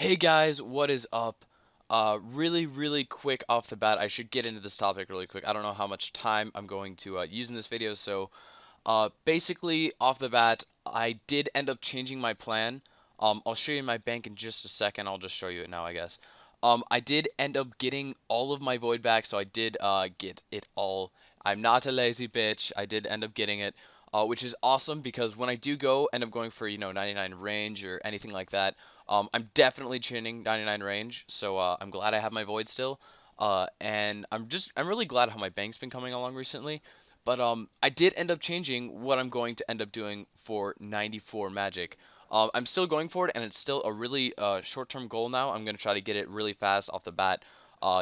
Hey guys, what is up? Really quick off the bat, I should get into this topic really quick. I don't know how much time I'm going to use in this video, so basically off the bat, I did end up changing my plan. I'll show you my bank in just a second. I'll just show you it now, I guess. I did end up getting all of my void back, so I did get it all. I'm not a lazy bitch. I did end up getting it, which is awesome because when I do end up going for 99 range or anything like that. I'm definitely chinning 99 range, so I'm glad I have my void still. And I'm really glad how my bank's been coming along recently. But I did end up changing what I'm going to end up doing for 94 magic. I'm still going for it, and it's still a really short-term goal now. I'm gonna try to get it really fast off the bat,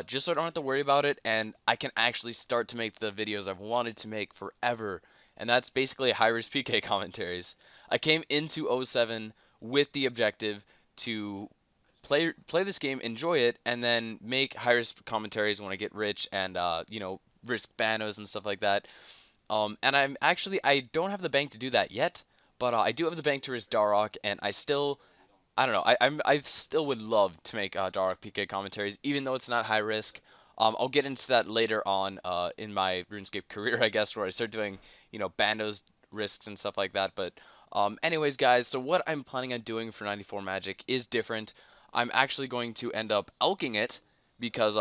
just so I don't have to worry about it, and I can actually start to make the videos I've wanted to make forever. And that's basically high-risk PK commentaries. I came into O7 with the objective to play this game, enjoy it, and then make high risk commentaries when I get rich and risk Bandos and stuff like that. And I don't have the bank to do that yet, but I do have the bank to risk Dharok, and I don't know I still would love to make Dharok PK commentaries, even though it's not high risk. I'll get into that later on in my RuneScape career, I guess, where I start doing Bandos risks and stuff like that. But anyways, guys, so what I'm planning on doing for 94 Magic is different. I'm actually going to end up elking it because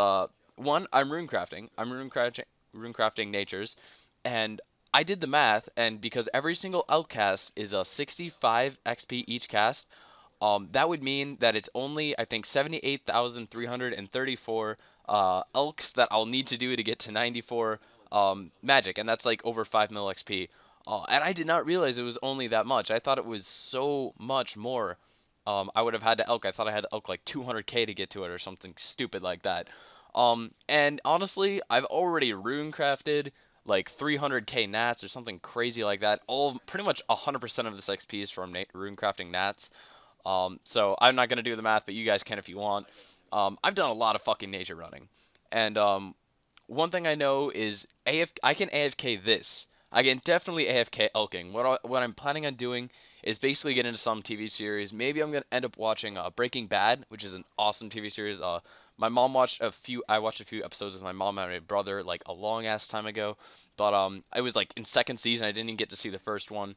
one, I'm runecrafting. I'm runecrafting natures, and I did the math, and because every single elk cast is a 65 XP each cast, that would mean that it's only, I think, 78,334 elks that I'll need to do to get to 94 magic, and that's like over 5 mil XP. And I did not realize it was only that much. I thought it was so much more. I would have had to elk. I thought I had to elk like 200k to get to it or something stupid like that. And honestly, I've already rune crafted like 300k nats or something crazy like that. All pretty much 100% of this XP is from rune crafting nats. So I'm not gonna do the math, but you guys can if you want. I've done a lot of fucking nature running, and one thing I know is I can AFK this. I can definitely AFK elking. What I'm planning on doing is basically get into some TV series. Maybe I'm gonna end up watching Breaking Bad, which is an awesome TV series. My mom watched a few. I watched a few episodes with my mom and my brother like a long ass time ago. But I was like in second season. I didn't even get to see the first one.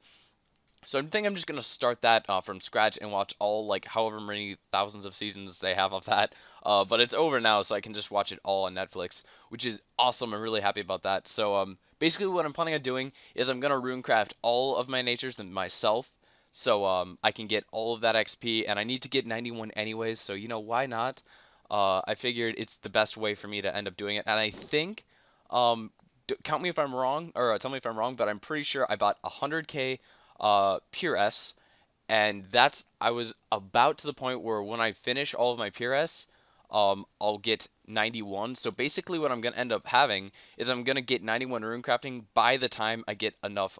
So I think I'm just gonna start that from scratch and watch all like however many thousands of seasons they have of that. But it's over now, so I can just watch it all on Netflix, which is awesome. I'm really happy about that. So basically what I'm planning on doing is I'm gonna runecraft all of my natures myself, so I can get all of that XP, and I need to get 91 anyways. So why not? I figured it's the best way for me to end up doing it, and I think count me if I'm wrong, or tell me if I'm wrong, but I'm pretty sure I bought 100k Pure S, and I was about to the point where when I finish all of my Pure S, I'll get 91. So basically, what I'm gonna end up having is I'm gonna get 91 runecrafting by the time I get enough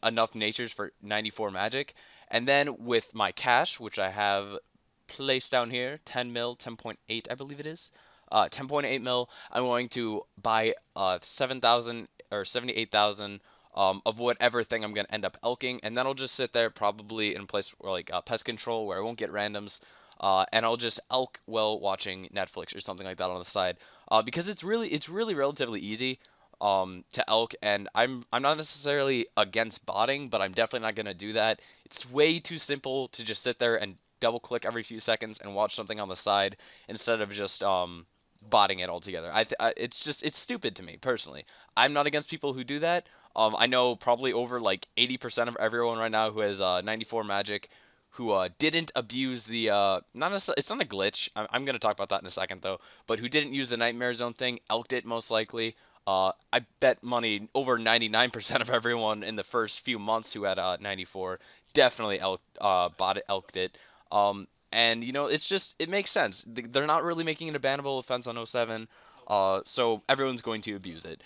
enough natures for 94 magic, and then with my cash, which I have placed down here, 10 mil, 10.8, I believe it is. 10.8 mil. I'm going to buy 7,000 or 78,000 of whatever thing I'm gonna end up elking, and then I'll just sit there probably in a place where like pest control where I won't get randoms, and I'll just elk while watching Netflix or something like that on the side, because it's really relatively easy to elk, and I'm not necessarily against botting, but I'm definitely not gonna do that. It's way too simple to just sit there and double click every few seconds and watch something on the side instead of just botting it altogether. It's stupid to me personally. I'm not against people who do that. I know probably over like 80% of everyone right now who has 94 magic who didn't abuse the not necessarily, it's not a glitch. I'm gonna talk about that in a second though. But who didn't use the nightmare zone thing, elked it most likely. I bet money over 99% of everyone in the first few months who had 94 definitely elked it. And it makes sense. They're not really making it a bannable offense on O7, so everyone's going to abuse it.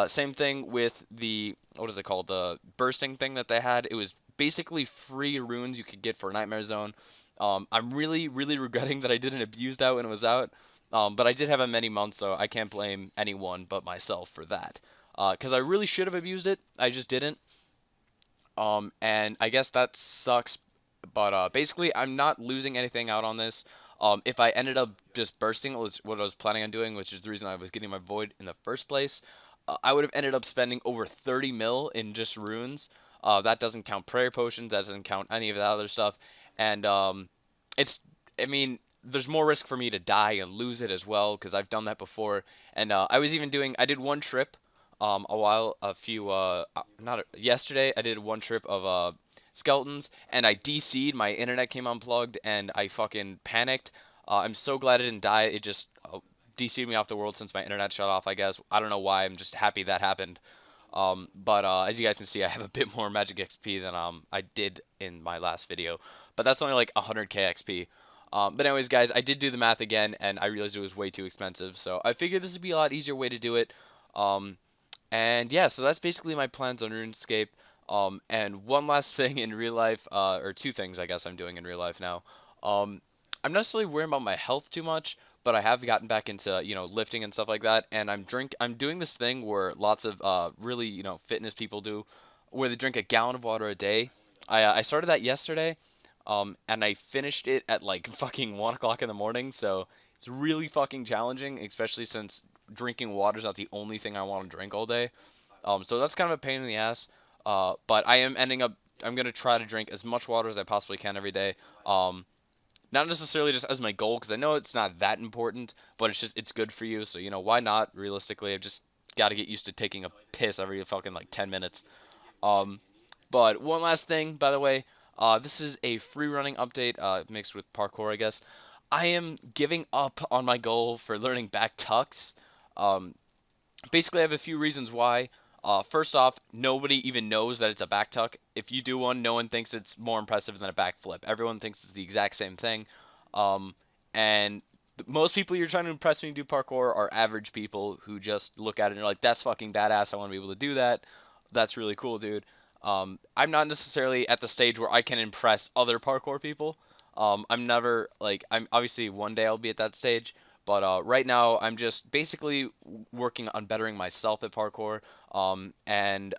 Same thing with the, what is it called, the bursting thing that they had. It was basically free runes you could get for Nightmare Zone. I'm really regretting that I didn't abuse that when it was out. But I did have it many months, so I can't blame anyone but myself for that. Because I really should have abused it, I just didn't. And I guess that sucks But basically, I'm not losing anything out on this. If I ended up just bursting, which is what I was planning on doing, which is the reason I was getting my void in the first place, I would have ended up spending over 30 mil in just runes. That doesn't count prayer potions. That doesn't count any of that other stuff. And it's, I mean, there's more risk for me to die and lose it as well because I've done that before. And I was even doing, I did one trip, not yesterday. I did one trip of skeletons, and I DC'd. My internet came unplugged, and I fucking panicked. I'm so glad I didn't die. It just DC'd me off the world since my internet shut off. I guess I don't know why. I'm just happy that happened. But as you guys can see, I have a bit more magic XP than I did in my last video. But that's only like 100k XP. But anyways, guys, I did do the math again, and I realized it was way too expensive. So I figured this would be a lot easier way to do it. And yeah, so that's basically my plans on RuneScape. And one last thing in real life, or two things I guess I'm doing in real life now. I'm not necessarily worrying about my health too much, but I have gotten back into, lifting and stuff like that. And I'm doing this thing where lots of really, fitness people do, where they drink a gallon of water a day. I started that yesterday, and I finished it at like fucking 1 o'clock in the morning. So it's really fucking challenging, especially since drinking water is not the only thing I want to drink all day. So that's kind of a pain in the ass. But I'm going to try to drink as much water as I possibly can every day. Not necessarily just as my goal, because I know it's not that important, but it's good for you. So, why not, realistically? I've just got to get used to taking a piss every fucking, like, 10 minutes. Um, but one last thing, by the way, this is a free running update, mixed with parkour, I guess. I am giving up on my goal for learning back tucks. Um, Basically, I have a few reasons why. First off, nobody even knows that it's a back tuck. If you do one, no one thinks it's more impressive than a back flip. Everyone thinks it's the exact same thing. And most people you're trying to impress when you do parkour are average people who just look at it and are like, that's fucking badass. I want to be able to do that. That's really cool, dude. I'm not necessarily at the stage where I can impress other parkour people. I'm never, like, I'm obviously one day I'll be at that stage. But right now, I'm just basically working on bettering myself at parkour. And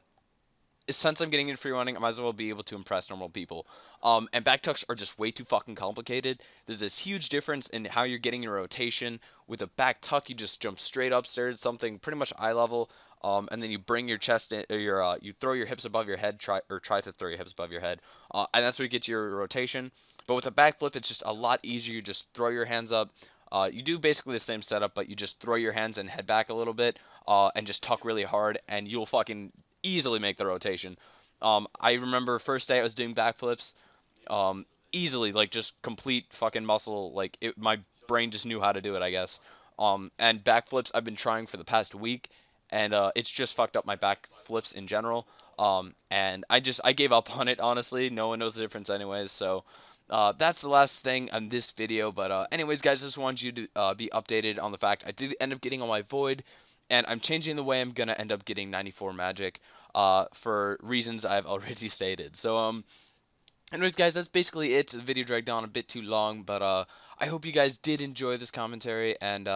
since I'm getting into free running, I might as well be able to impress normal people. And backtucks are just way too fucking complicated. There's this huge difference in how you're getting your rotation. With a back tuck, you just jump straight upstairs, something pretty much eye level. And then you bring your chest in, or you throw your hips above your head, try to throw your hips above your head, and that's where you get your rotation. But with a backflip, it's just a lot easier. You just throw your hands up. You do basically the same setup, but you just throw your hands and head back a little bit, and just tuck really hard, and you'll fucking easily make the rotation. I remember first day I was doing backflips, easily, like just complete fucking muscle, like my brain just knew how to do it, I guess. And backflips I've been trying for the past week, and it's just fucked up my backflips in general. And I gave up on it, honestly. No one knows the difference anyways, so. That's the last thing on this video, but anyways, guys, just wanted you to be updated on the fact I did end up getting all my void, and I'm changing the way I'm gonna end up getting 94 magic, for reasons I've already stated. So, anyways, guys, that's basically it. The video dragged on a bit too long, but I hope you guys did enjoy this commentary, and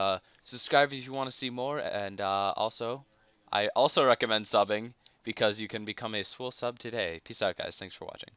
subscribe if you want to see more, and I also recommend subbing, because you can become a swole sub today. Peace out, guys. Thanks for watching.